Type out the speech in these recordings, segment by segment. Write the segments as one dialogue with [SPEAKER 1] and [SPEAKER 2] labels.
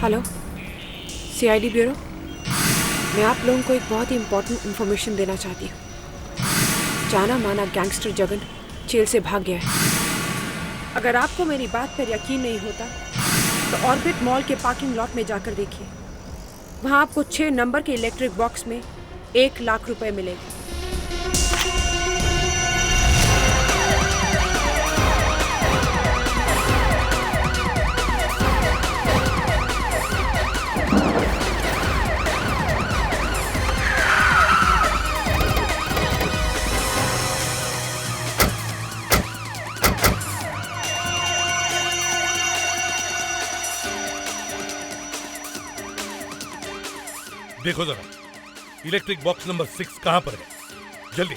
[SPEAKER 1] Hello, CID bureau. मैं आप लोगों को एक बहुत ही इम्पोर्टेंट इन्फॉर्मेशन देना चाहती हूँ। जाना माना गैंगस्टर जगन जेल से भाग गया है। अगर आपको मेरी बात पर यकीन नहीं होता तो ऑर्बिट मॉल के पार्किंग लॉट में जाकर देखिए। वहाँ आपको 6 नंबर के इलेक्ट्रिक बॉक्स में 1 लाख रुपए मिलेंगे।
[SPEAKER 2] देखो जरा, इलेक्ट्रिक बॉक्स नंबर 6 कहां पर है? जल्दी।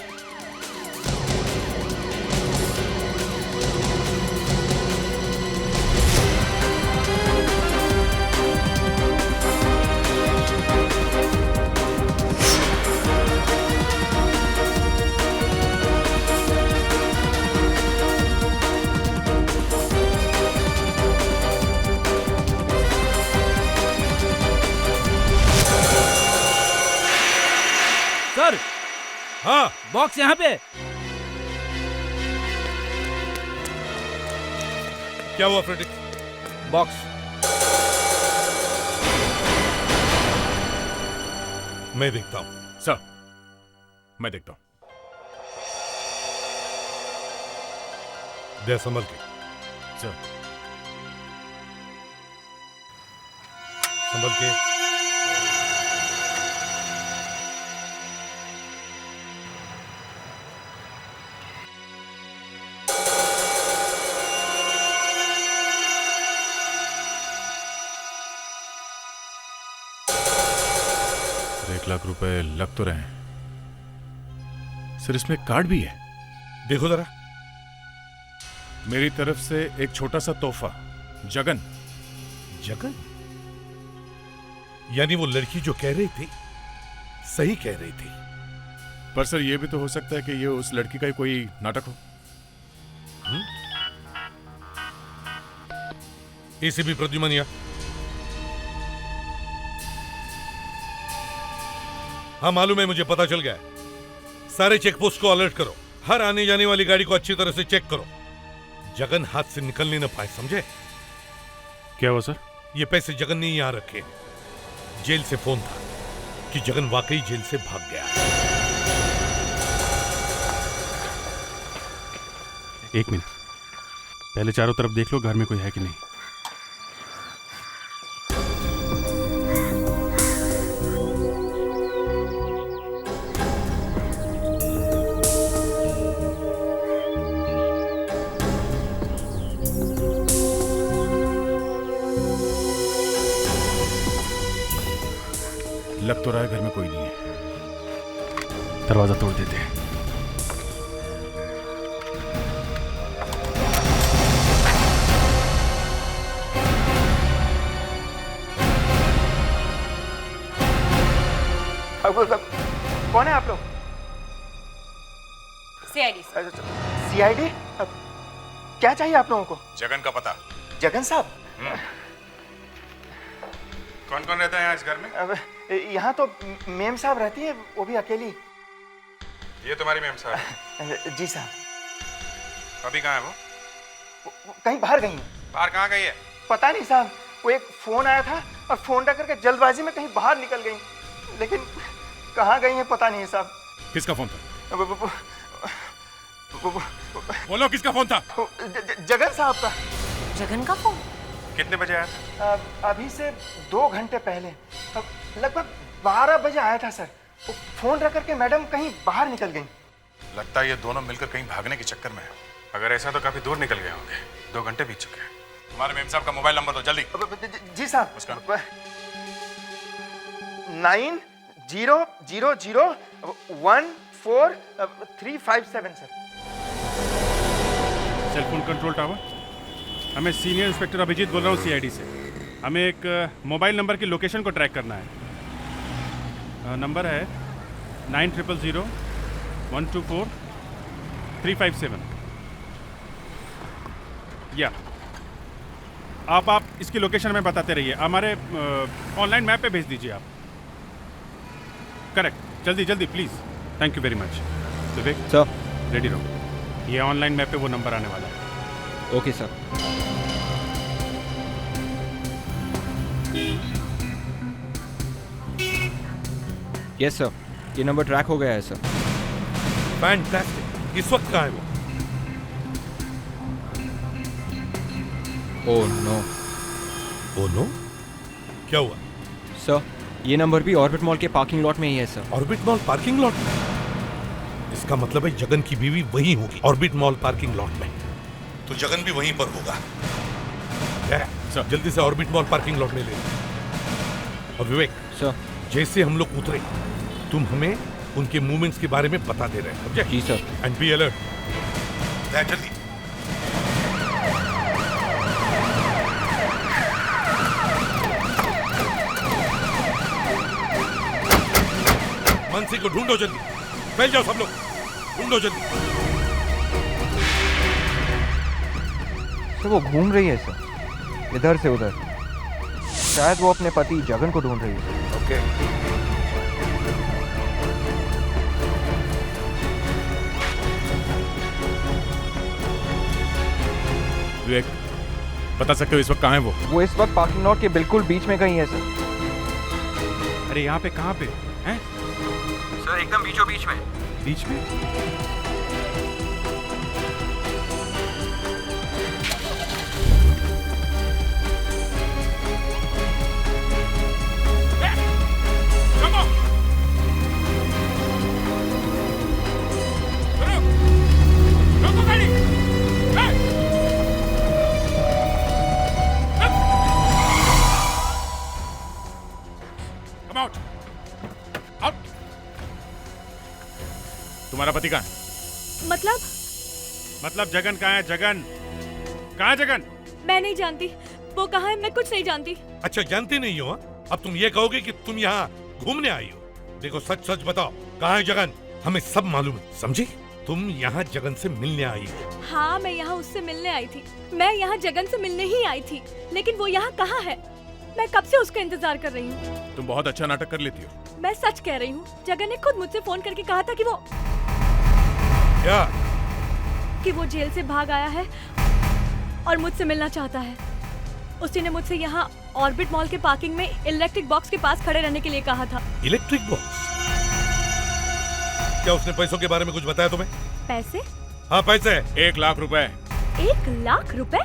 [SPEAKER 3] सर,
[SPEAKER 2] हाँ,
[SPEAKER 3] बॉक्स यहाँ पे।
[SPEAKER 2] क्या हुआ फ्रेडिक्स?
[SPEAKER 3] बॉक्स
[SPEAKER 2] मैं देखता हूं।
[SPEAKER 4] सर, मैं देखता हूं।
[SPEAKER 2] दे संभल के।
[SPEAKER 4] सर,
[SPEAKER 2] संभल के।
[SPEAKER 4] ₹1 लाख लग तो रहे हैं सर। इसमें एक कार्ड भी है।
[SPEAKER 2] देखो जरा।
[SPEAKER 4] मेरी तरफ से एक छोटा सा तोहफा। जगन।
[SPEAKER 2] जगन? यानी वो लड़की जो कह रही थी सही कह रही थी।
[SPEAKER 4] पर सर, यह भी तो हो सकता है कि ये उस लड़की का ही कोई नाटक हो।
[SPEAKER 2] एसीपी प्रद्युमनिया। हाँ, मालूम है, मुझे पता चल गया है। सारे चेकपोस्ट को अलर्ट करो। हर आने जाने वाली गाड़ी को अच्छी तरह से चेक करो। जगन हाथ से निकलने न पाए, समझे?
[SPEAKER 4] क्या हुआ सर?
[SPEAKER 2] ये पैसे जगन ने यहां रखे। जेल से फोन था कि जगन वाकई जेल से भाग गया।
[SPEAKER 5] एक मिनट, पहले चारों तरफ देख लो, घर में कोई है कि नहीं।
[SPEAKER 4] लग तो रहा है घर में कोई नहीं है।
[SPEAKER 5] दरवाजा तोड़ देते हैं।
[SPEAKER 6] कौन है आप लोग?
[SPEAKER 1] सीआईडी।
[SPEAKER 6] सीआईडी? क्या चाहिए आप लोगों को?
[SPEAKER 4] जगन का पता।
[SPEAKER 6] जगन साहब?
[SPEAKER 4] कौन कौन रहता है यहाँ इस घर में?
[SPEAKER 6] यहाँ तो मेम साहब रहती है, वो भी अकेली।
[SPEAKER 4] ये तुम्हारी मेम साहब?
[SPEAKER 6] जी साहब।
[SPEAKER 4] अभी कहाँ है
[SPEAKER 6] वो कहीं बाहर गई है।
[SPEAKER 4] बाहर कहाँ गई है?
[SPEAKER 6] पता नहीं साहब, वो एक फोन आया था और फोन रख करके जल्दबाजी में कहीं बाहर निकल गई, लेकिन कहाँ गई है पता नहीं साहब।
[SPEAKER 4] किसका फोन था?
[SPEAKER 2] बोलो, किसका फोन था?
[SPEAKER 6] जगन साहब का।
[SPEAKER 1] जगन का फोन?
[SPEAKER 4] कितने बजे आया था?
[SPEAKER 6] अभी से 2 घंटे पहले, लगभग 12 बजे आया था सर। वो फोन रख करके मैडम कहीं बाहर निकल गई।
[SPEAKER 4] लगता है ये दोनों मिलकर कहीं भागने के चक्कर में है। अगर ऐसा तो काफी दूर निकल गए होंगे। 2 घंटे बीत चुके हैं। तुम्हारे मेम साहब का मोबाइल नंबर दो जल्दी।
[SPEAKER 6] जी साहब।
[SPEAKER 4] उसका?
[SPEAKER 6] 9000143557 सर।
[SPEAKER 5] सेलफोन कंट्रोल टावर, हमें सीनियर इंस्पेक्टर अभिजीत बोल रहा हूँ सीआईडी से। हमें एक मोबाइल नंबर की लोकेशन को ट्रैक करना है। नंबर है 9000124357। या आप इसकी लोकेशन में बताते रहिए, हमारे ऑनलाइन मैप पे भेज दीजिए आप। करेक्ट, जल्दी जल्दी please. Thank you very much. Vivek
[SPEAKER 3] sir.
[SPEAKER 5] Ready रहो, ये ऑनलाइन मैप पे वो नंबर आने वाला है।
[SPEAKER 3] Okay sir. यस सर, ये नंबर ट्रैक हो गया है सर।
[SPEAKER 2] फैंटास्टिक। इस वक्त कहाँ है वो?
[SPEAKER 3] Oh no.
[SPEAKER 2] ओ नो, क्या हुआ?
[SPEAKER 3] सर, ये नंबर भी ऑर्बिट मॉल के पार्किंग लॉट में ही है sir.
[SPEAKER 2] Orbit mall parking lot में? इसका मतलब है जगन की बीवी वहीं होगी, ऑर्बिट मॉल पार्किंग लॉट में। तो जगन भी वहीं पर होगा।
[SPEAKER 5] सर।
[SPEAKER 2] जल्दी से ऑर्बिट मॉल पार्किंग लॉट में ले लो। और विवेक
[SPEAKER 3] सर।
[SPEAKER 2] जैसे हम लोग उतरे तुम हमें उनके मूवमेंट्स के बारे में बता दे रहे हैं, समझे?
[SPEAKER 3] जी सर।
[SPEAKER 2] And be alert. जल्दी। मानसी को ढूंढो जल्दी, फैल जाओ सब लोग, ढूंढो जल्दी।
[SPEAKER 7] तो वो घूम रही है सर, इधर से उधर। शायद वो अपने पति जगन को ढूंढ रही है।
[SPEAKER 2] ओके।
[SPEAKER 5] विवेक, बता सकते हो इस वक्त कहाँ है वो?
[SPEAKER 7] वो इस वक्त पार्किंग लॉट के बिल्कुल बीच में कहीं है सर।
[SPEAKER 5] अरे यहाँ पे कहाँ पे हैं?
[SPEAKER 7] सर एकदम बीचों बीच में।
[SPEAKER 5] बीच में? तुम्हारा पति कहाँ है? मतलब जगन कहाँ है? जगन कहाँ है? जगन
[SPEAKER 8] मैं नहीं जानती वो कहाँ है, मैं कुछ नहीं जानती।
[SPEAKER 2] अच्छा, जानती नहीं हो? हाँ? अब तुम ये कहोगे कि तुम यहाँ घूमने आई हो। देखो, सच सच बताओ, कहाँ है जगन? हमें सब मालूम है, समझी? तुम यहाँ जगन से मिलने आई हो।
[SPEAKER 8] हाँ, मैं यहाँ उससे मिलने आई थी। मैं यहाँ जगन से मिलने ही आई थी, लेकिन वो यहाँ कहाँ है? मैं कब से उसका इंतजार कर रही हूँ।
[SPEAKER 5] तुम बहुत अच्छा नाटक कर लेती हो।
[SPEAKER 8] मैं सच कह रही हूँ, जगन ने खुद मुझसे फोन करके कहा था
[SPEAKER 2] क्या?
[SPEAKER 8] कि वो जेल से भाग आया है और मुझसे मिलना चाहता है। उसी ने मुझसे यहाँ ऑर्बिट मॉल के पार्किंग में इलेक्ट्रिक बॉक्स के पास खड़े रहने के लिए कहा था।
[SPEAKER 2] Electric box? क्या उसने पैसों के बारे में कुछ बताया तुम्हें?
[SPEAKER 8] पैसे?
[SPEAKER 2] हाँ, पैसे।
[SPEAKER 5] 1 लाख रुपए।
[SPEAKER 8] 1 लाख रुपए?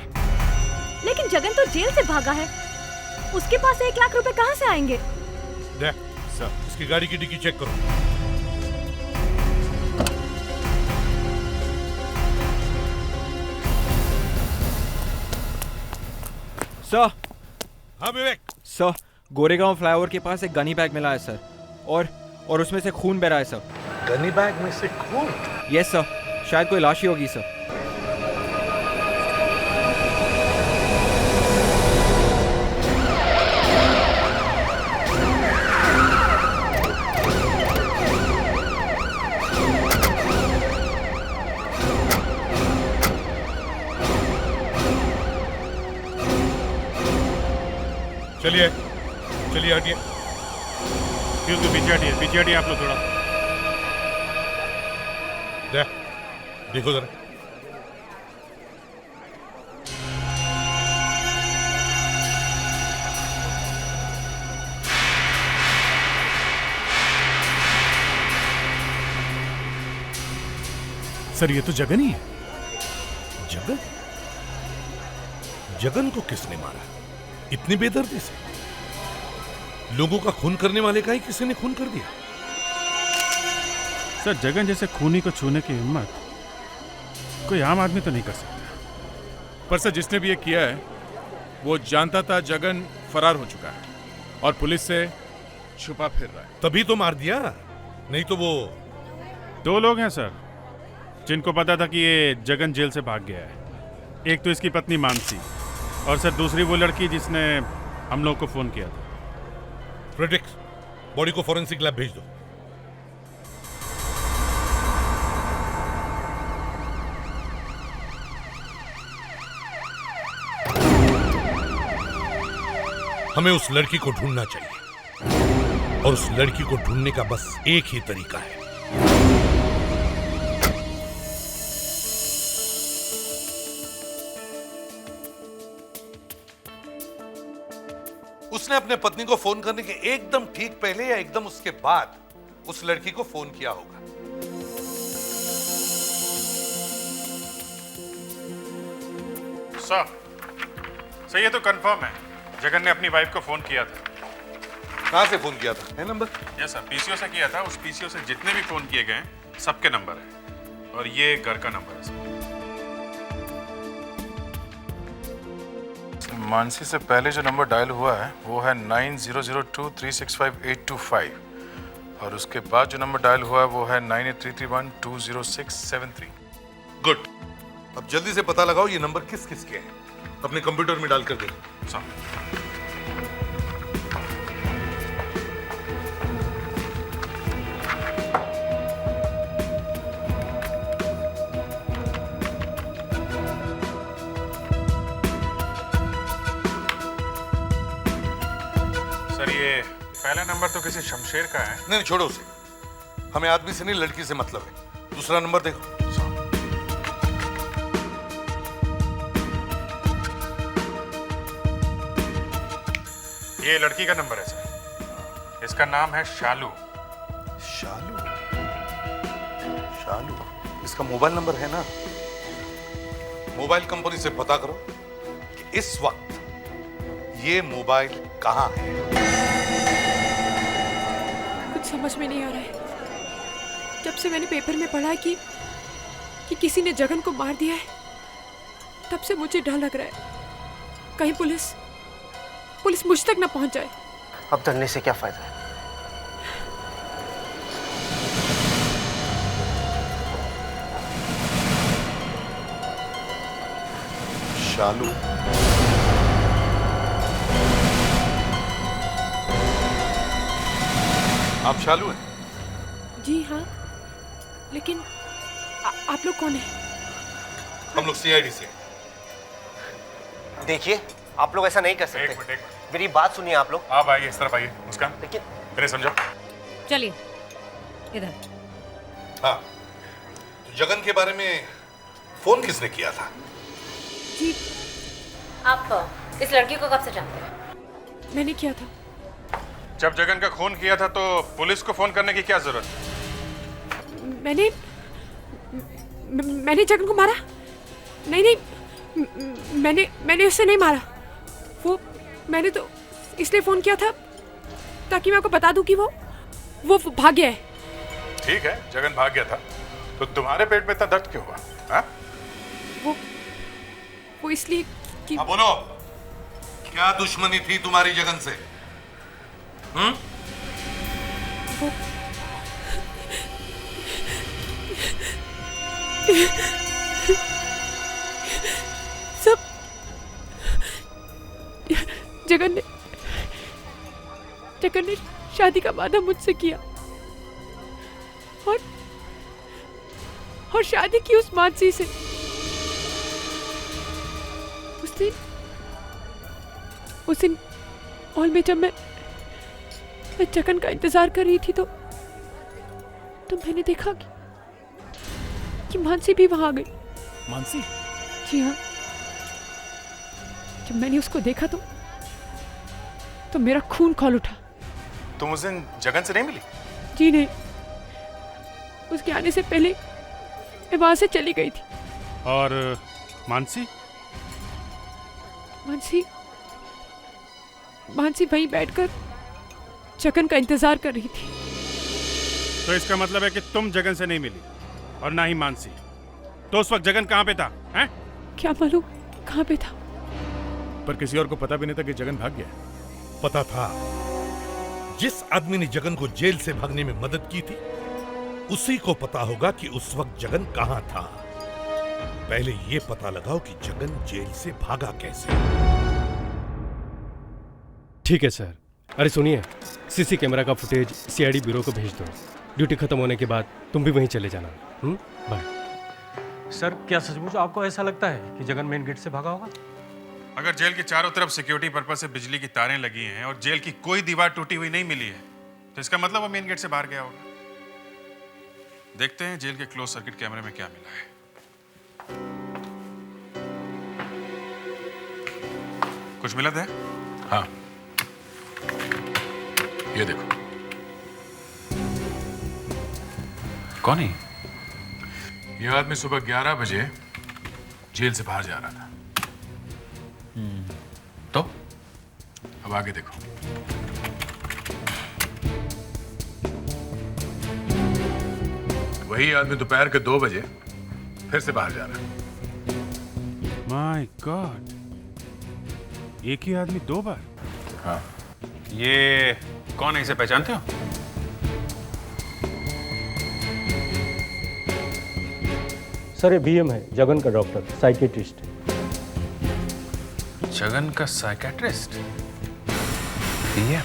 [SPEAKER 8] लेकिन जगन तो जेल से भागा है, उसके पास 1 लाख रुपए कहाँ से आएंगे?
[SPEAKER 2] सर, इसकी गाड़ी की डिक्की चेक करो।
[SPEAKER 3] सर।
[SPEAKER 2] हाँ विवेक।
[SPEAKER 3] सर, गोरेगांव फ्लाईओवर के पास एक गनी बैग मिला है सर, और उसमें से खून बह रहा है सर।
[SPEAKER 2] गनी बैग में से खून?
[SPEAKER 3] यस सर, शायद कोई लाश ही होगी सर।
[SPEAKER 2] चलिए चलिए, हटिए।
[SPEAKER 5] पीछे हटिए आप लोग थोड़ा।
[SPEAKER 2] देखो जरा।
[SPEAKER 5] सर, ये तो जगन ही है।
[SPEAKER 2] जगन? जगन को किसने मारा? इतनी बेदर्दी से? लोगों का खून करने वाले का ही किसी ने खून कर दिया?
[SPEAKER 5] सर, जगन जैसे खूनी को छूने की हिम्मत कोई आम आदमी तो नहीं कर सकता। पर सर, जिसने भी ये किया है वो जानता था जगन फरार हो चुका है और पुलिस से छुपा फिर रहा है।
[SPEAKER 2] तभी तो मार दिया, नहीं तो वो।
[SPEAKER 5] 2 लोग हैं सर जिनको पता था कि ये जगन जेल से भाग गया है। एक तो इसकी पत्नी मानसी, और सर दूसरी वो लड़की जिसने हम लोग को फोन किया था।
[SPEAKER 2] फ्रेडरिक्स, बॉडी को फॉरेंसिक लैब भेज दो। हमें उस लड़की को ढूंढना चाहिए और उस लड़की को ढूंढने का बस एक ही तरीका है। उसने अपने पत्नी को फोन करने के एकदम ठीक पहले या एकदम उसके बाद उस लड़की को फोन किया होगा।
[SPEAKER 4] सर ये तो कंफर्म है, जगन ने अपनी वाइफ को फोन किया था।
[SPEAKER 2] कहां से फोन किया था? है नंबर?
[SPEAKER 4] यस सर, पीसीओ से किया था। उस पीसीओ से जितने भी फोन किए गए सबके नंबर है और ये घर का नंबर है सर। मानसी से पहले जो नंबर डायल हुआ है वो है 9002365825 और उसके बाद जो नंबर डायल हुआ है वो है 9833120673।
[SPEAKER 2] गुड। अब जल्दी से पता लगाओ ये नंबर किस किस के हैं, अपने कंप्यूटर में डालकर देखो।
[SPEAKER 4] सर ये पहला नंबर तो किसी शमशेर का है।
[SPEAKER 2] नहीं छोड़ो उसे, हमें आदमी से नहीं लड़की से मतलब है। दूसरा नंबर देखो।
[SPEAKER 4] ये लड़की का नंबर है सर, इसका नाम है शालू।
[SPEAKER 2] शालू? शालू? इसका मोबाइल नंबर है ना? मोबाइल कंपनी से पता करो कि इस वक्त ये मोबाइल कहां है।
[SPEAKER 1] कुछ समझ में नहीं आ रहा है। जब से मैंने पेपर में पढ़ा कि किसी ने जगन को मार दिया है, तब से मुझे डर लग रहा है कहीं पुलिस मुझ तक ना पहुंच जाए।
[SPEAKER 6] अब डरने से क्या फायदा है?
[SPEAKER 2] शालू? आप शालू हैं?
[SPEAKER 1] जी हाँ, लेकिन आप लोग कौन हैं?
[SPEAKER 2] हम लोग सीआईडी से।
[SPEAKER 6] देखिए, आप लोग ऐसा नहीं कर सकते।
[SPEAKER 4] एक मिनट।
[SPEAKER 6] मेरी बात सुनिए आप लोग।
[SPEAKER 4] आप आइए, इस तरफ आइए। मुस्कान,
[SPEAKER 6] लेकिन
[SPEAKER 4] मेरे समझो।
[SPEAKER 8] चलिए इधर।
[SPEAKER 2] हाँ, तो जगन के बारे में फोन किसने किया था?
[SPEAKER 1] जी
[SPEAKER 8] आप इस लड़की को कब से जानते हैं?
[SPEAKER 1] मैंने किया था।
[SPEAKER 4] जब जगन का खून किया था तो पुलिस को फोन करने की क्या जरूरत है?
[SPEAKER 1] मैंने जगन को मारा? नहीं, मैंने उससे नहीं मारा। वो मैंने तो इसलिए फोन किया था ताकि मैं आपको बता दूं कि वो भाग गया है।
[SPEAKER 4] ठीक है, जगन भाग गया था तो तुम्हारे पेट में इतना दर्द क्यों हुआ? हाँ?
[SPEAKER 1] वो इसलिए कि
[SPEAKER 2] हाँ बोलो, क्या दुश्मनी थी तुम्हारी जगन से?
[SPEAKER 1] सब जगन ने शादी का वादा मुझसे किया और शादी की उस मानसी से। उस दिन हॉल में जब मैं जगन का इंतजार कर रही थी तो मैंने देखा कि मानसी भी वहां आ गई।
[SPEAKER 5] मानसी?
[SPEAKER 1] जी हाँ, जब मैंने उसको देखा तो मेरा खून खौल उठा।
[SPEAKER 4] तुम उस दिन जगन से नहीं मिली?
[SPEAKER 1] जी नहीं, उसके आने से पहले मैं वहां से चली गई थी।
[SPEAKER 5] और मानसी?
[SPEAKER 1] मानसी वहीं बैठकर जगन का इंतजार कर रही थी।
[SPEAKER 5] तो इसका मतलब है कि तुम जगन से नहीं मिली और ना ही मानसी। तो उस वक्त जगन कहाँ पे था? हैं?
[SPEAKER 1] क्या मालूम कहाँ पे था।
[SPEAKER 5] पर किसी और को पता भी नहीं था कि जगन भाग गया।
[SPEAKER 2] पता था। जिस आदमी ने जगन को जेल से भागने में मदद की थी उसी को पता होगा कि उस वक्त जगन कहां था। पहले ये पता लगाओ कि जगन जेल से भागा कैसे।
[SPEAKER 9] ठीक है सर। अरे सुनिए, सीसी कैमरा का फुटेज सीआईडी ब्यूरो को भेज दो। ड्यूटी खत्म होने के बाद तुम भी वहीं चले जाना। बाय।
[SPEAKER 10] सर, क्या सचमुच आपको ऐसा लगता है कि जगन मेन गेट से भागा होगा?
[SPEAKER 4] अगर जेल के चारों तरफ सिक्योरिटी पर्पज से बिजली की तारें लगी हैं और जेल की कोई दीवार टूटी हुई नहीं मिली है, तो इसका मतलब वो मेन गेट से बाहर गया होगा। देखते हैं जेल के क्लोज सर्किट कैमरे में क्या मिला है। कुछ मिला था? हाँ, ये देखो। कौन है ये आदमी? सुबह 11 बजे जेल से बाहर जा रहा था। तो अब आगे देखो। वही आदमी दोपहर के 2 बजे फिर से बाहर जा रहा है।
[SPEAKER 5] माय गॉड, एक ही आदमी 2 बार?
[SPEAKER 4] हाँ। ये कौन है, इसे पहचानते हो?
[SPEAKER 9] सर ये बीएम है, जगन का डॉक्टर, साइकेट्रिस्ट।
[SPEAKER 4] जगन का साइकेट्रिस्ट? बीएम?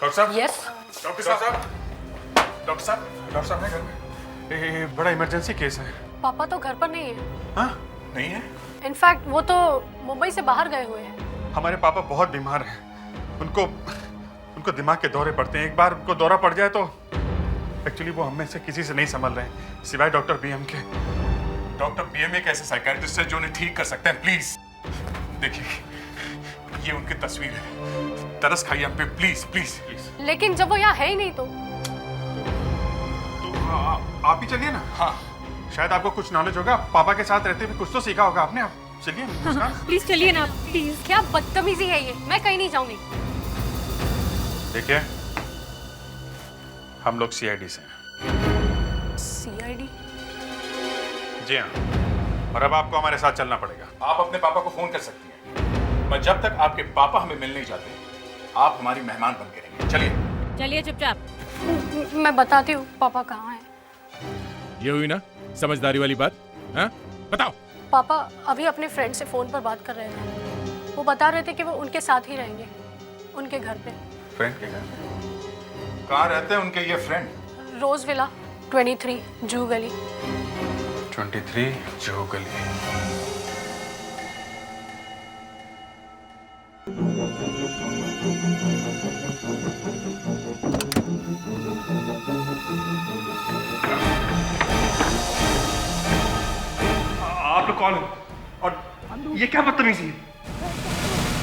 [SPEAKER 4] डॉक्टर साहब?
[SPEAKER 8] यस।
[SPEAKER 4] डॉक्टर साहब? डॉक्टर साहब? डॉक्टर साहब है घर में? ये बड़ा इमरजेंसी केस है।
[SPEAKER 8] पापा तो घर पर नहीं है।
[SPEAKER 4] हाँ? नहीं है?
[SPEAKER 8] इनफैक्ट वो तो मुंबई से बाहर गए हुए हैं।
[SPEAKER 4] हमारे पापा बहुत बीमार हैं। उनको दिमाग के दौरे पड़ते हैं। एक बार उनको दौरा पड़ जाए तो एक्चुअली वो हम में से किसी से नहीं संभल रहे हैं सिवाय डॉक्टर बीएम के। डॉक्टर बीएम एक ऐसे साइकियाट्रिस्ट है जो उन्हें ठीक कर सकते हैं। प्लीज देखिए, ये उनकी तस्वीर है। तरस खाइए हम पे, प्लीज प्लीज प्लीज।
[SPEAKER 8] लेकिन जब वो यहाँ है ही नहीं तो
[SPEAKER 4] आप ही चलिए ना। हाँ, शायद आपको कुछ नॉलेज होगा। पापा के साथ रहते हुए कुछ तो सीखा होगा आपने। आप चलिए।
[SPEAKER 8] प्लीज चलिए ना, प्लीज। क्या बदतमीजी है ये, मैं कहीं नहीं जाऊंगी।
[SPEAKER 4] देखिए, हम लोग सीआईडी से हैं।
[SPEAKER 8] सीआईडी?
[SPEAKER 4] जी हाँ, और अब आपको हमारे साथ चलना पड़ेगा। आप अपने पापा को फोन कर सकती हैं, पर जब तक आपके पापा हमें मिल नहीं जाते, आप हमारी मेहमान बन के रहेंगे। चलिए।
[SPEAKER 8] चलिए चुपचाप। मैं बताती हूँ पापा कहाँ हैं।
[SPEAKER 5] ये हुई ना समझदारी वाली बात? हाँ, बताओ।
[SPEAKER 8] पापा अभी अपने फ्रेंड से फोन पर बात कर रहे थे। वो बता रहे थे कि वो उनके साथ ही रहेंगे, उनके घर पे।
[SPEAKER 4] फ्रेंड के घर? कहाँ रहते हैं उनके ये फ्रेंड?
[SPEAKER 8] रोज विला 23 जू गली।
[SPEAKER 4] 23 जू गली।
[SPEAKER 6] आप लोग कौन हो और ये क्या बदतमीजी है?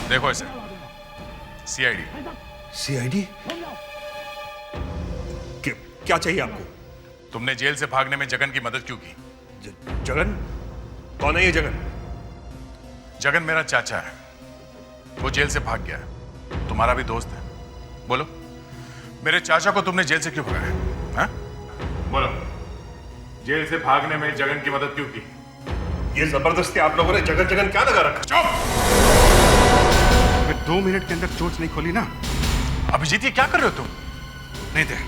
[SPEAKER 4] देखो इसे, सीआईडी।
[SPEAKER 10] सीआईडी? क्या चाहिए आपको?
[SPEAKER 4] तुमने जेल से भागने में जगन की मदद क्यों की?
[SPEAKER 10] जगन? कौन है ये जगन?
[SPEAKER 4] जगन मेरा चाचा है। वो जेल से भाग गया है। तुम्हारा भी दोस्त है। बोलो, मेरे चाचा को तुमने जेल से क्यों भगाया? हाँ? बोलो, जेल से भागने में जगन की मदद क्यों की?
[SPEAKER 10] ये जबरदस्ती आप लोगों ने जगन जगन क्या लगा रखा?
[SPEAKER 4] मैं 2 मिनट के अंदर चोच नहीं खोली ना। अभिजीत, ये क्या कर रहे हो तुम?
[SPEAKER 11] नहीं थे।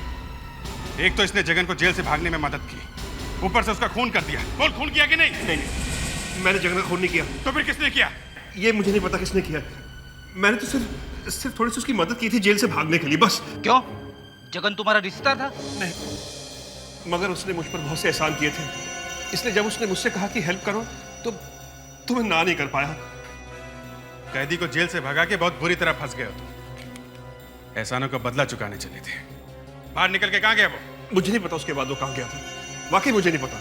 [SPEAKER 11] एक तो इसने जगन को जेल से भागने में मदद की, ऊपर से उसका खून कर दिया। बोल, खून किया कि नहीं?
[SPEAKER 10] नहीं, मैंने जगन का खून नहीं किया।
[SPEAKER 11] तो फिर किसने किया?
[SPEAKER 10] ये मुझे नहीं पता किसने किया। मैंने तो सिर्फ थोड़ी सी उसकी मदद की थी जेल से भागने के लिए, बस।
[SPEAKER 12] क्यों? जगन तुम्हारा रिश्ता था?
[SPEAKER 10] नहीं, मगर उसने मुझ पर बहुत से एहसान किए थे, इसलिए जब उसने मुझसे कहा कि हेल्प करो तो मैं ना नहीं कर पाया।
[SPEAKER 11] कैदी को जेल से भगा के बहुत बुरी तरह फंस गए हो तुम। एहसानों का बदला चुकाने चले थे। बाहर निकल के कहाँ गया वो?
[SPEAKER 10] मुझे नहीं पता उसके बाद वो कहाँ गया था, वाकई मुझे नहीं पता।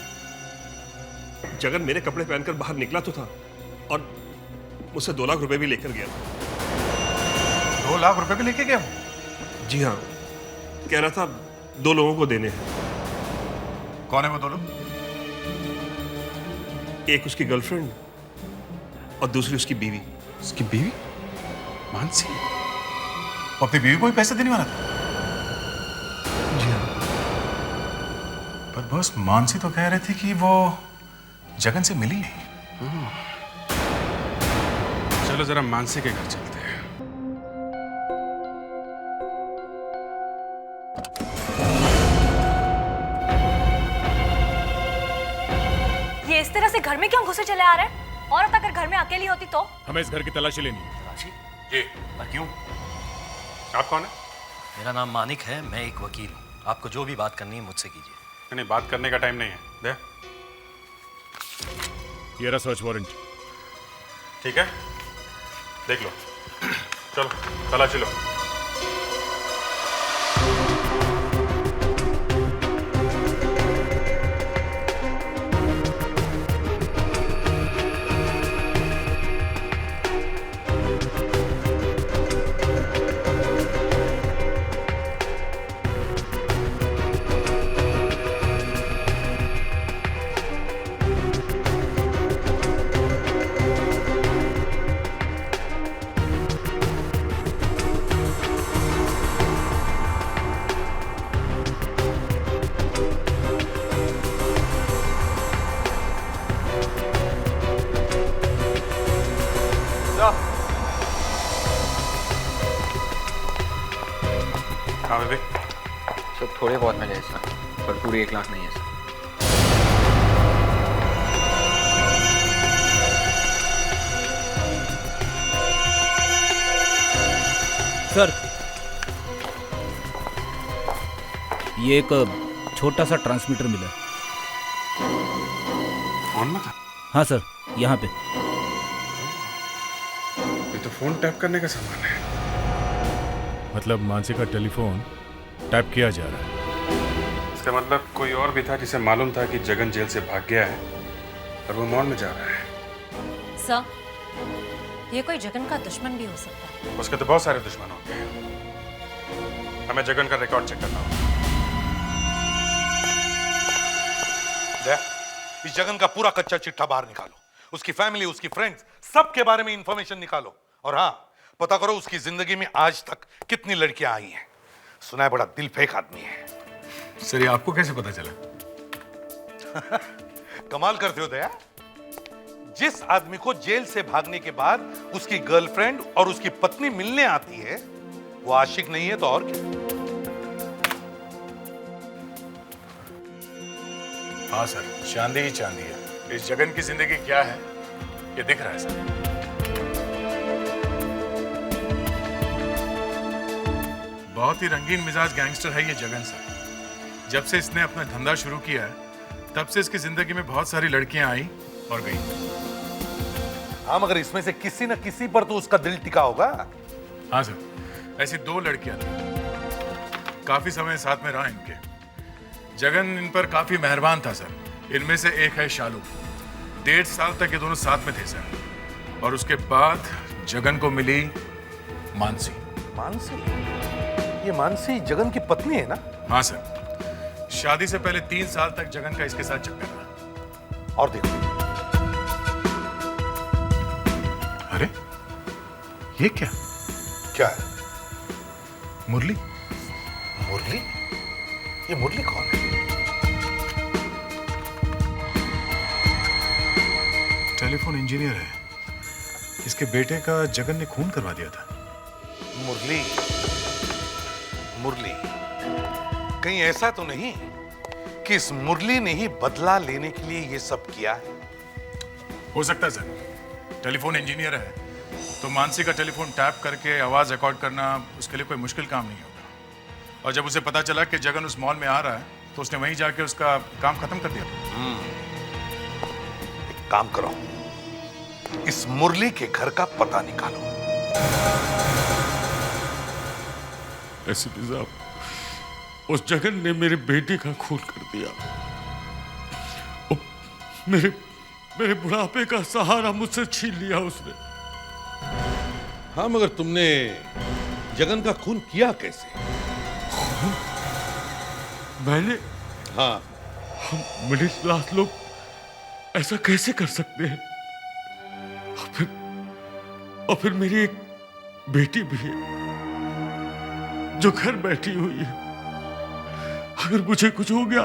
[SPEAKER 10] जगन मेरे कपड़े पहनकर बाहर निकला तो था और मुझसे 2 लाख रुपए भी लेकर गया था।
[SPEAKER 4] 2 लाख रुपए भी लेके गया?
[SPEAKER 10] जी हाँ, कह रहा था 2 लोगों को देने हैं।
[SPEAKER 4] कौन है वो 2 लोग?
[SPEAKER 10] एक उसकी गर्लफ्रेंड और दूसरी उसकी बीवी।
[SPEAKER 4] उसकी बीवी? मानसी? वो अपनी बीवी को ही पैसे देने वाला था?
[SPEAKER 10] जी हाँ।
[SPEAKER 4] पर बॉस, मानसी तो कह रही थी कि वो जगन से मिली नहीं।
[SPEAKER 11] चलो जरा मानसी के घर चलते हैं।
[SPEAKER 8] ये इस तरह से घर में क्यों घुसे चले आ रहे हैं? औरत अगर घर में अकेली होती तो?
[SPEAKER 5] हमें इस घर की तलाशी लेनी है।
[SPEAKER 4] जी, क्यों? आप कौन है?
[SPEAKER 13] मेरा नाम मानिक है, मैं एक वकील हूँ। आपको जो भी बात करनी है मुझसे कीजिए।
[SPEAKER 4] नहीं, बात करने का टाइम नहीं है। दे।
[SPEAKER 5] ये रहा सर्च वारंट।
[SPEAKER 4] ठीक है, देख लो। चलो तलाशी लो। हाँ विवेक।
[SPEAKER 7] सर थोड़े बहुत मिले हैं सर, पर पूरी 1 लाख नहीं है
[SPEAKER 12] सर। ये एक छोटा सा ट्रांसमीटर मिला।
[SPEAKER 4] फोन में था?
[SPEAKER 12] हाँ सर, यहाँ पे।
[SPEAKER 4] ये तो फोन टैप करने का सामान है।
[SPEAKER 5] मतलब मानसी का टेलीफोन टैप किया जा रहा है।
[SPEAKER 4] इसका मतलब कोई और भी था जिसे मालूम था कि जगन जेल से भाग गया है और वो मॉल में जा रहा है।
[SPEAKER 13] सर, ये कोई जगन का दुश्मन भी हो सकता है।
[SPEAKER 4] उसके तो बहुत सारे दुश्मन होंगे। हमें जगन का रिकॉर्ड चेक करना होगा।
[SPEAKER 2] इस जगन का पूरा कच्चा चिट्ठा बाहर निकालो, उसकी फैमिली, उसकी फ्रेंड्स, सबके बारे में इंफॉर्मेशन निकालो। और हाँ, पता करो उसकी जिंदगी में आज तक कितनी लड़कियां आई हैं। सुना है बड़ा दिल फेंक आदमी है।
[SPEAKER 11] सर ये आपको कैसे पता चला?
[SPEAKER 2] कमाल करते हो दया। जिस आदमी को जेल से भागने के बाद उसकी गर्लफ्रेंड और उसकी पत्नी मिलने आती है, वो आशिक नहीं है तो और क्या?
[SPEAKER 11] हाँ सर, चांदी ही चांदी है। इस जगन की जिंदगी क्या है ये दिख रहा है सर। बहुत ही रंगीन मिजाज गैंगस्टर है ये जगन सर। जब से इसने अपना धंधा शुरू किया है, तब से इसकी जिंदगी में बहुत सारी लड़कियां आई और गई।
[SPEAKER 2] हाँ, मगर इसमें से किसी न किसी पर तो उसका दिल टिका होगा।
[SPEAKER 11] हाँ सर, ऐसी 2 लड़कियां थी, काफी समय साथ में रहा इनके। जगन इन पर काफी मेहरबान था सर। इनमें से एक है शालू। 1.5 साल तक ये दोनों साथ में थे सर। और उसके बाद जगन को मिली मानसी।
[SPEAKER 2] मानसी? ये मानसी जगन की पत्नी है ना?
[SPEAKER 11] हाँ सर, शादी से पहले 3 साल तक जगन का इसके साथ चक्कर रहा।
[SPEAKER 2] और देखो,
[SPEAKER 11] अरे ये क्या?
[SPEAKER 2] क्या है?
[SPEAKER 11] मुरली।
[SPEAKER 2] मुरली? ये मुरली कौन है?
[SPEAKER 11] टेलीफोन इंजीनियर है। इसके बेटे का जगन ने खून करवा दिया था।
[SPEAKER 2] मुरली? मुरली? कहीं ऐसा तो नहीं कि इस मुरली ने ही बदला लेने के लिए ये सब किया है?
[SPEAKER 11] हो सकता है सर। टेलीफोन इंजीनियर है तो मानसी का टेलीफोन टैप करके आवाज रिकॉर्ड करना उसके लिए कोई मुश्किल काम नहीं होगा। और जब उसे पता चला कि जगन उस मॉल में आ रहा है तो उसने वहीं जाके उसका काम खत्म कर दिया।
[SPEAKER 2] एक काम करो, इस मुरली के घर का पता निकालो।
[SPEAKER 14] एसीपी साहब, उस जगन ने मेरे बेटे का खून कर दिया। मेरे बुढ़ापे का सहारा मुझसे छीन लिया उसने।
[SPEAKER 2] हाँ, मगर तुमने जगन का खून किया कैसे?
[SPEAKER 14] मैंने?
[SPEAKER 2] हाँ।
[SPEAKER 14] हम मिडिल क्लास लोग ऐसा कैसे कर सकते हैं? और फिर मेरी एक बेटी भी है जो घर बैठी हुई है। अगर मुझे कुछ हो गया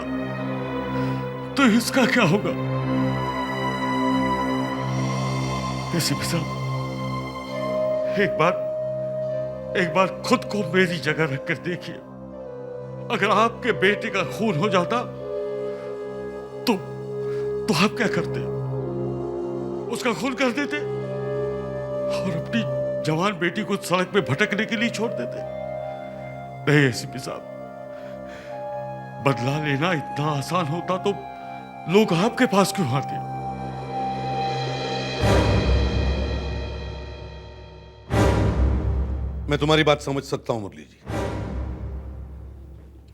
[SPEAKER 14] तो इसका क्या होगा? एसीपी साहब, एक बार खुद को मेरी जगह रखकर देखिए। अगर आपके बेटे का खून हो जाता तो आप क्या करते? उसका खून कर देते और अपनी जवान बेटी को सड़क पे भटकने के लिए छोड़ देते? नहीं एसीपी साहब, बदला लेना इतना आसान होता लोग आपके पास क्यों आते?
[SPEAKER 2] मैं तुम्हारी बात समझ सकता हूं मुरली जी,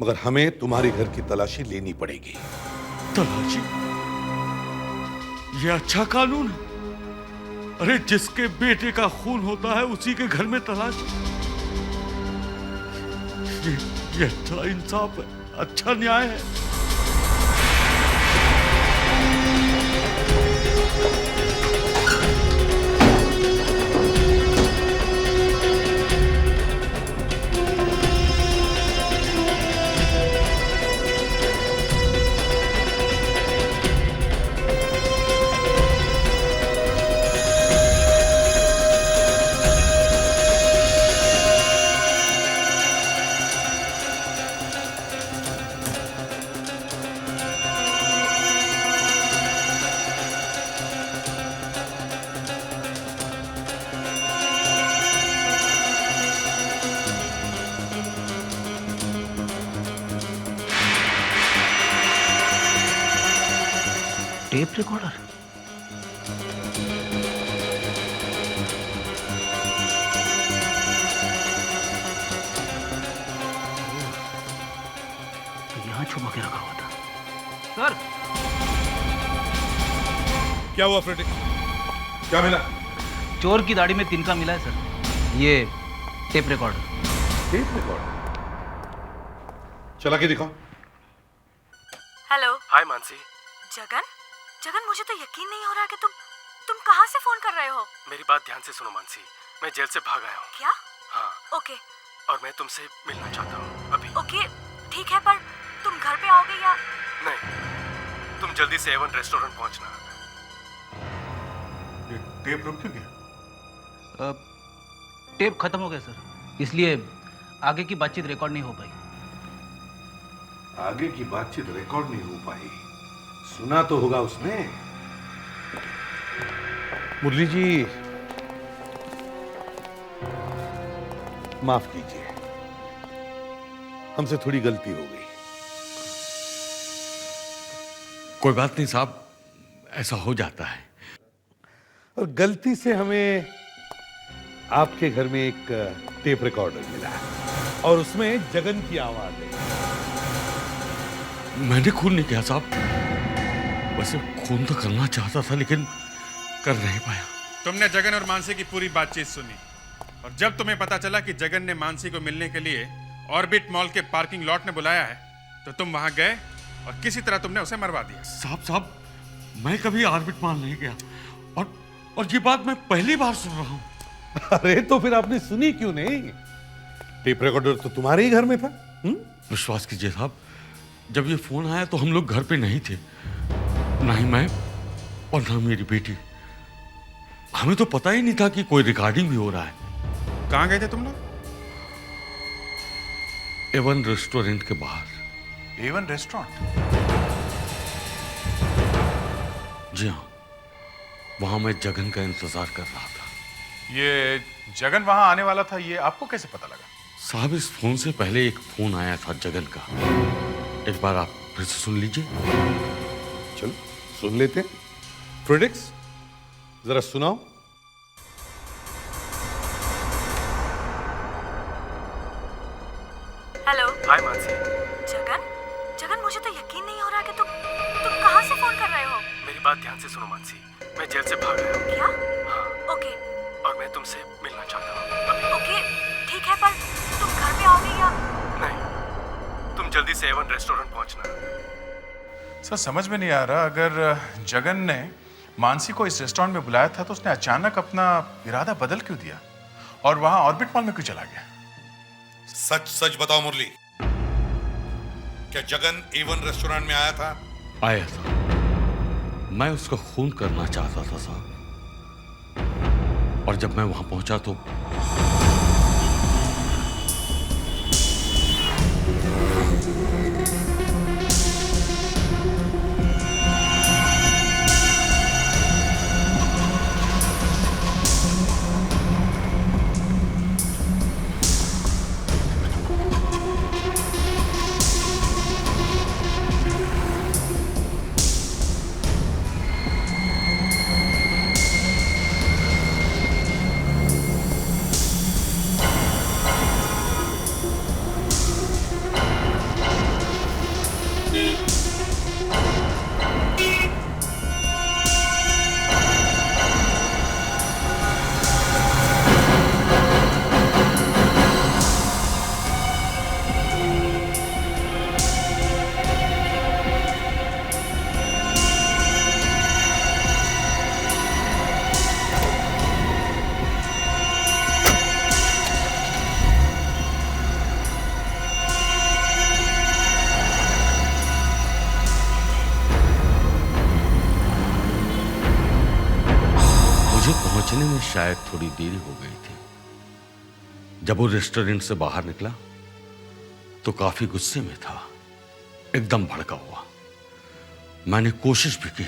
[SPEAKER 2] मगर हमें तुम्हारे घर की तलाशी लेनी पड़ेगी।
[SPEAKER 14] तलाशी? ये अच्छा कानून है? अरे जिसके बेटे का खून होता है उसी के घर में तलाशी। ये अच्छा इंसाफ है, अच्छा न्याय है।
[SPEAKER 12] Tape recorder? तो यहाँ छुपा के रखा हुआ था। सर,
[SPEAKER 2] क्या हुआ फ्रेडिक? क्या मिला?
[SPEAKER 12] चोर की दाढ़ी में तिनका मिला है सर। ये टेप रिकॉर्डर।
[SPEAKER 2] Tape recorder? चला के दिखाओ।
[SPEAKER 8] हेलो।
[SPEAKER 9] हाय मानसी।
[SPEAKER 8] जगन, जगन मुझे तो यकीन नहीं हो रहा कि तुम कहाँ से फोन कर रहे हो?
[SPEAKER 9] मेरी बात ध्यान से सुनो मानसी, मैं जेल से भाग आया हूँ।
[SPEAKER 8] क्या?
[SPEAKER 9] हाँ।
[SPEAKER 8] ओके।
[SPEAKER 9] और मैं तुमसे मिलना चाहता हूँ अभी।
[SPEAKER 8] ओके ठीक है, पर तुम घर पे आओगे या?
[SPEAKER 9] नहीं, तुम जल्दी से एवन रेस्टोरेंट पहुँचना।
[SPEAKER 4] ये टेप रुक क्यों गया?
[SPEAKER 12] टेप खत्म हो गया सर, इसलिए आगे की बातचीत रिकॉर्ड नहीं हो पाई।
[SPEAKER 2] आगे की बातचीत रिकॉर्ड नहीं हो पाई? सुना तो होगा उसने। मुरली जी माफ कीजिए, हमसे थोड़ी गलती हो गई।
[SPEAKER 14] कोई बात नहीं साहब, ऐसा हो जाता है।
[SPEAKER 2] और गलती से हमें आपके घर में एक टेप रिकॉर्डर मिला और उसमें जगन की आवाज है।
[SPEAKER 14] मैंने खून नहीं किया साहब, वैसे खून तो करना चाहता था लेकिन कर नहीं पाया।
[SPEAKER 11] तुमने जगन और मानसी की पूरी बातचीत सुनी और जब तुम्हें पता चला कि जगन ने मानसी को मिलने के लिए ऑर्बिट मॉल के पार्किंग लॉट में बुलाया है तो तुम वहां गए और किसी तरह तुमने उसे मरवा दिया।
[SPEAKER 14] साहब मैं कभी ऑर्बिट मॉल नहीं गया और ये बात मैं पहली बार सुन रहा हूँ।
[SPEAKER 2] अरे तो फिर आपने सुनी क्यों नहीं? टेप रिकॉर्डर तो तुम्हारे ही घर में था।
[SPEAKER 14] विश्वास कीजिए साहब, जब ये फोन आया तो हम लोग घर पे नहीं थे, ना ही मैं और ना मेरी बेटी। हमें तो पता ही नहीं था कि कोई रिकॉर्डिंग भी हो रहा है।
[SPEAKER 11] कहां गए थे तुम लोग?
[SPEAKER 14] एवन रेस्टोरेंट के बाहर।
[SPEAKER 11] Avon restaurant?
[SPEAKER 14] जी हाँ, वहां मैं जगन का इंतजार कर रहा था।
[SPEAKER 11] ये जगन वहां आने वाला था, ये आपको कैसे पता लगा?
[SPEAKER 14] साहब इस फोन से पहले एक फोन आया था जगन का, एक बार आप फिर से सुन लीजिए।
[SPEAKER 2] चलो सुन लेते हैं। फ्रेडिक्स जरा सुनाओ।
[SPEAKER 8] हेलो।
[SPEAKER 9] हाय मानसी।
[SPEAKER 8] जगन, जगन मुझे तो यकीन नहीं हो रहा कि तुम कहां से फोन कर रहे हो?
[SPEAKER 9] मेरी बात ध्यान से सुनो मानसी, मैं जेल से भाग आया हूँ।
[SPEAKER 8] क्या?
[SPEAKER 9] हाँ।
[SPEAKER 8] ओके।
[SPEAKER 9] और मैं तुमसे मिलना चाहता हूँ अभी।
[SPEAKER 8] ओके ठीक है, पर तुम घर पे आओगे या?
[SPEAKER 9] नहीं, तुम जल्दी से एवन रेस्टोरेंट पहुंचना।
[SPEAKER 11] सर समझ में नहीं आ रहा, अगर जगन ने मानसी को इस रेस्टोरेंट में बुलाया था तो उसने अचानक अपना इरादा बदल क्यों दिया और वहां ऑर्बिट मॉल में क्यों चला गया?
[SPEAKER 2] सच सच बताओ मुरली, क्या जगन एवन रेस्टोरेंट में आया था?
[SPEAKER 14] आया था, मैं उसका खून करना चाहता था साहब, और जब मैं वहां पहुंचा तो
[SPEAKER 15] मुझे पहुंचने में शायद थोड़ी देरी हो गई थी। जब वो रेस्टोरेंट से बाहर निकला तो काफी गुस्से में था, एकदम भड़का हुआ। मैंने कोशिश भी की,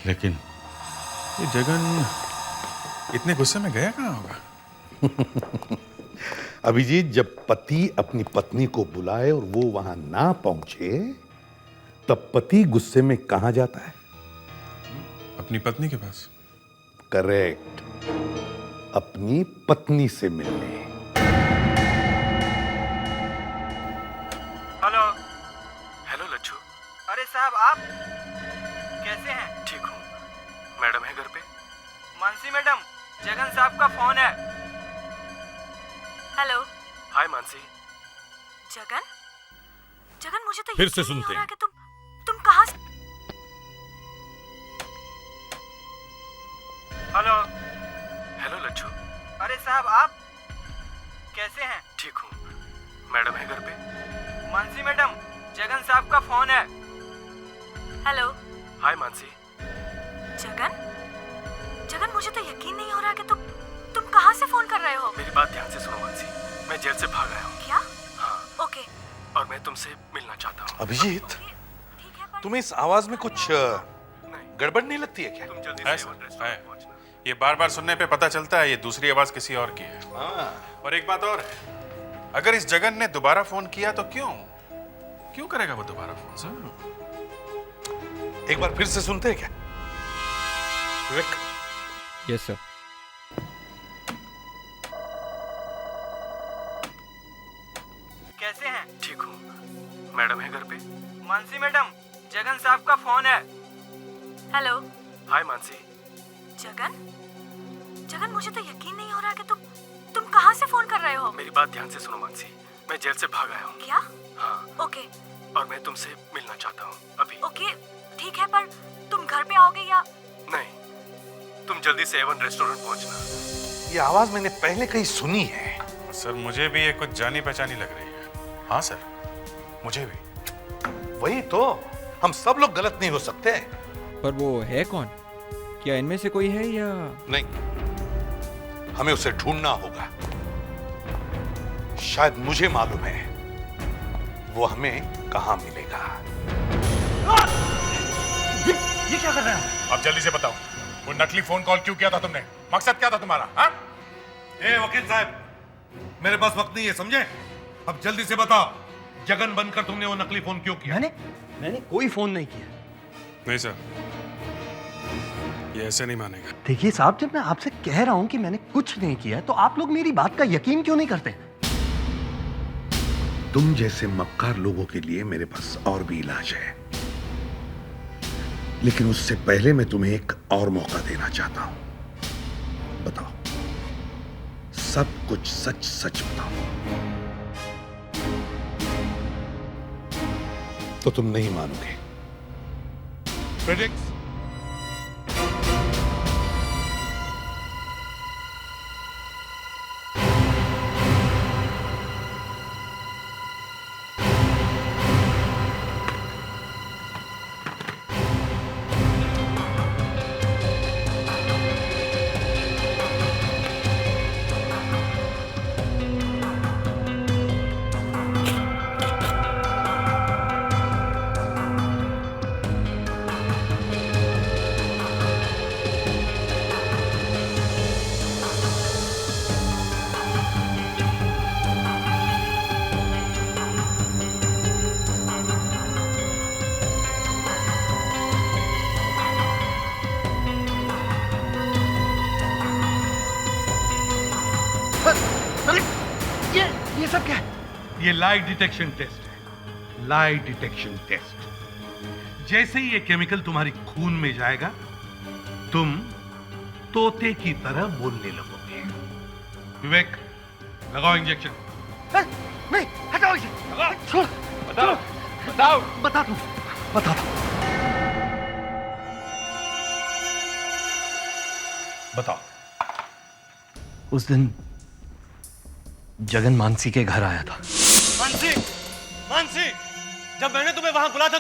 [SPEAKER 15] लेकिन
[SPEAKER 11] ये जगन इतने गुस्से में गया कहाँ होगा?
[SPEAKER 2] अभिजीत, जब पति अपनी पत्नी को बुलाए और वो वहां ना पहुंचे, तब पति गुस्से में कहां जाता है?
[SPEAKER 11] अपनी पत्नी के पास।
[SPEAKER 2] करेक्ट, अपनी पत्नी से मिलने।
[SPEAKER 16] हेलो।
[SPEAKER 9] हेलो लच्छू।
[SPEAKER 16] अरे साहब, आप कैसे हैं?
[SPEAKER 9] ठीक हूँ। मैडम है घर पे?
[SPEAKER 16] मानसी मैडम, जगन साहब का फोन है।
[SPEAKER 8] हेलो।
[SPEAKER 9] हाय मानसी।
[SPEAKER 8] जगन? जगन, मुझे तो
[SPEAKER 2] फिर से
[SPEAKER 8] यकीन नहीं
[SPEAKER 2] सुनते
[SPEAKER 8] हो रहा
[SPEAKER 2] हैं।
[SPEAKER 8] कि तुम कहाँ से?
[SPEAKER 16] हेलो।
[SPEAKER 9] हेलो लच्छू।
[SPEAKER 16] अरे साहब, आप कैसे हैं?
[SPEAKER 9] ठीक हूँ। मैडम है घर पे?
[SPEAKER 16] मानसी मैडम, जगन साहब का फोन है।
[SPEAKER 8] हेलो।
[SPEAKER 9] हाय मानसी।
[SPEAKER 8] जगन? जगन, मुझे तो यकीन नहीं हो रहा कि तुम कहाँ से फोन कर रहे हो?
[SPEAKER 9] मेरी बात ध्यान से सुनो मानसी, मैं जेल से भाग आया हूँ।
[SPEAKER 8] क्या?
[SPEAKER 9] हाँ।
[SPEAKER 8] ओके।
[SPEAKER 9] और मैं तुमसे मिलना चाहता हूँ।
[SPEAKER 2] अभिजीत, तुम्हें इस आवाज में कुछ गड़बड़ नहीं लगती है क्या?
[SPEAKER 9] तुम जल्दी
[SPEAKER 11] है
[SPEAKER 9] से
[SPEAKER 11] सर,
[SPEAKER 9] रेस्टोरेंट
[SPEAKER 11] है।
[SPEAKER 9] पहुंचना।
[SPEAKER 11] ये बार बार सुनने पे पता चलता है ये दूसरी आवाज किसी और की है। और एक बात और है, अगर इस जगन ने दोबारा फोन किया तो क्यों करेगा वो दोबारा फोन सर?
[SPEAKER 2] एक बार फिर से सुनते हैं क्या? विवेक।
[SPEAKER 3] Yes sir.
[SPEAKER 16] कैसे हैं?
[SPEAKER 9] ठीक हूँ। मैडम है घर पे?
[SPEAKER 16] मानसी मैडम, जगन साहब का फोन है।
[SPEAKER 8] हेलो।
[SPEAKER 9] हाय मानसी।
[SPEAKER 8] जगन? जगन, मुझे तो यकीन नहीं हो रहा कि तुम कहाँ से फोन कर रहे हो?
[SPEAKER 9] मेरी बात ध्यान से सुनो मानसी, मैं जेल से भाग आया हूँ।
[SPEAKER 8] क्या?
[SPEAKER 9] हाँ।
[SPEAKER 8] ओके।
[SPEAKER 9] और मैं तुमसे मिलना चाहता हूँ अभी।
[SPEAKER 8] ओके, ठीक है, पर तुम घर पे आओगे या?
[SPEAKER 9] नहीं, तुम जल्दी से एवन रेस्टोरेंट पहुंचना।
[SPEAKER 2] ये आवाज मैंने पहले कहीं सुनी है।
[SPEAKER 11] सर, मुझे भी ये कुछ जानी पहचानी लग रही है। हाँ सर, मुझे भी।
[SPEAKER 2] वही तो, हम सब लोग गलत नहीं हो सकते।
[SPEAKER 3] पर वो है कौन? क्या इनमें से कोई है या?
[SPEAKER 2] नहीं, हमें उसे ढूंढना होगा। शायद मुझे मालूम है वो हमें कहां मिलेगा।
[SPEAKER 11] ये क्या कर रहे हैं? अब जल्दी से बताओ, वो नकली फोन कॉल क्यों किया था तुमने? मकसद क्या था तुम्हारा? हाँ?
[SPEAKER 2] वकील साहब, मेरे पास वक्त नहीं है, समझे? अब जल्दी से बताओ, जगन बनकर तुमने वो नकली फोन क्यों किया?
[SPEAKER 6] मैंने कोई फोन नहीं किया।
[SPEAKER 11] नहीं सर, ये ऐसे नहीं मानेगा।
[SPEAKER 6] देखिए साहब, जब मैं आपसे कह रहा हूं कि मैंने कुछ नहीं किया, तो आप लोग मेरी बात का यकीन क्यों नहीं करते?
[SPEAKER 2] तुम जैसे मक्कार लोगों के लिए मेरे पास और भी इलाज है, लेकिन उससे पहले मैं तुम्हें एक और मौका देना चाहता हूं। बताओ, सब कुछ सच सच बताओ। तो तुम नहीं मानोगे। प्रेडिक्ट।
[SPEAKER 6] ये सब क्या है?
[SPEAKER 2] ये लाई डिटेक्शन टेस्ट है। लाई डिटेक्शन टेस्ट। जैसे ही ये केमिकल तुम्हारी खून में जाएगा, तुम तोते की तरह बोलने लगोगे। विवेक, लगाओ इंजेक्शन।
[SPEAKER 6] नहीं, हटाओ इसे। छोड़।
[SPEAKER 2] बताओ, बताओ।
[SPEAKER 6] बता दो, बता दो।
[SPEAKER 2] बताओ।
[SPEAKER 6] उस दिन जगन मानसी के घर आया था।
[SPEAKER 9] मानसी, मानसी, जब मैंने तुम्हें वहां बुलाया था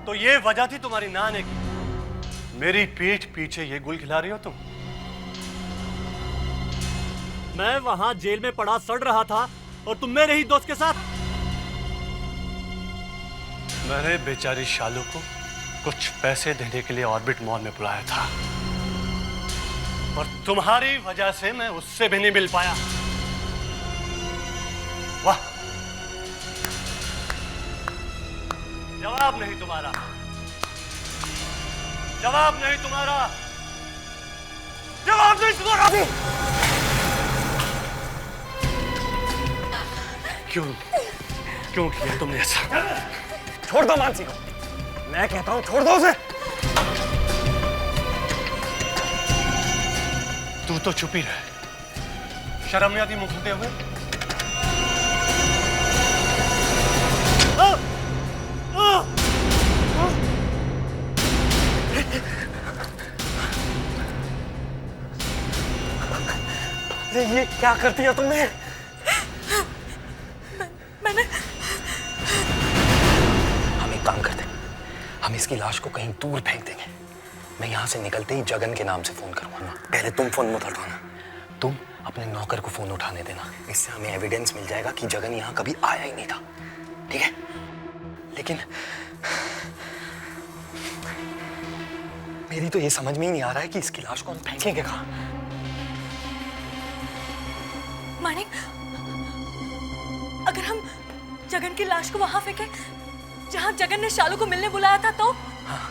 [SPEAKER 9] तो
[SPEAKER 17] तो ये वजह थी तुम्हारी ना आने की। मेरी पीठ पीछे ये गुल खिला रही हो तुम। मैं वहां जेल में पड़ा सड़ रहा था और तुम मेरे ही दोस्त के साथ। मैंने बेचारी शालू को कुछ पैसे देने के लिए ऑर्बिट मॉल में बुलाया था और तुम्हारी वजह से मैं उससे भी नहीं मिल पाया। वाह, जवाब नहीं तुम्हारा, जवाब नहीं तुम्हारा, जवाब नहीं तुम्हारा। क्यों क्यों किया तुमने ऐसा? छोड़ दो मानसी को, मैं कहता हूं छोड़ दो उसे। तू तो चुप ही रह, शर्म नहीं आती मुंह खोलते हुए? ये क्या कर दिया तुमने?
[SPEAKER 18] मैंने हम एक काम करते हैं, हम इसकी लाश को कहीं दूर फेंक देंगे। मैं यहाँ से निकलते ही जगन के नाम से फोन करूंगा। पहले तुम फोन मत उठाना, तुम अपने नौकर को फोन उठाने देना। इससे हमें एविडेंस मिल जाएगा कि जगन यहाँ कभी आया ही नहीं था, ठीक है? लेकिन मेरी तो ये समझ में ही नहीं आ रहा है कि इसकी लाश को हम फेंकेंगे कहाँ।
[SPEAKER 8] मानिक, अगर हम जगन की लाश को वहां फेंके जहां जगन ने शालू को मिलने बुलाया था तो?
[SPEAKER 18] हाँ,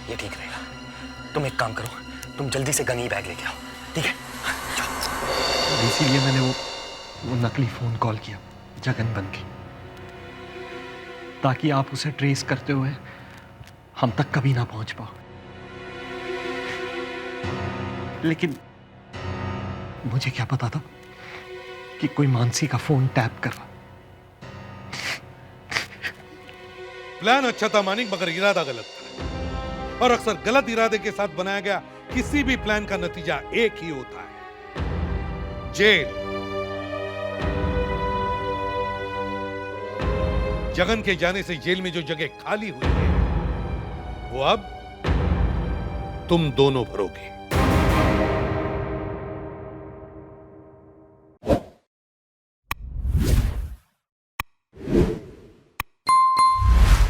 [SPEAKER 18] ये ठीक रहेगा। तुम एक काम करो, तुम जल्दी से गनी बैग लेके आओ, ठीक है? इसीलिए मैंने वो नकली फोन कॉल किया जगन बन के, ताकि आप उसे ट्रेस करते हुए हम तक कभी ना पहुंच पाओ। लेकिन मुझे क्या पता था कि कोई मानसी का फोन टैप करवा।
[SPEAKER 2] प्लान अच्छा था मानिक, मगर इरादा गलत था। और अक्सर गलत इरादे के साथ बनाया गया किसी भी प्लान का नतीजा एक ही होता है, जेल। जगन के जाने से जेल में जो जगह खाली हुई है वो अब तुम दोनों भरोगे।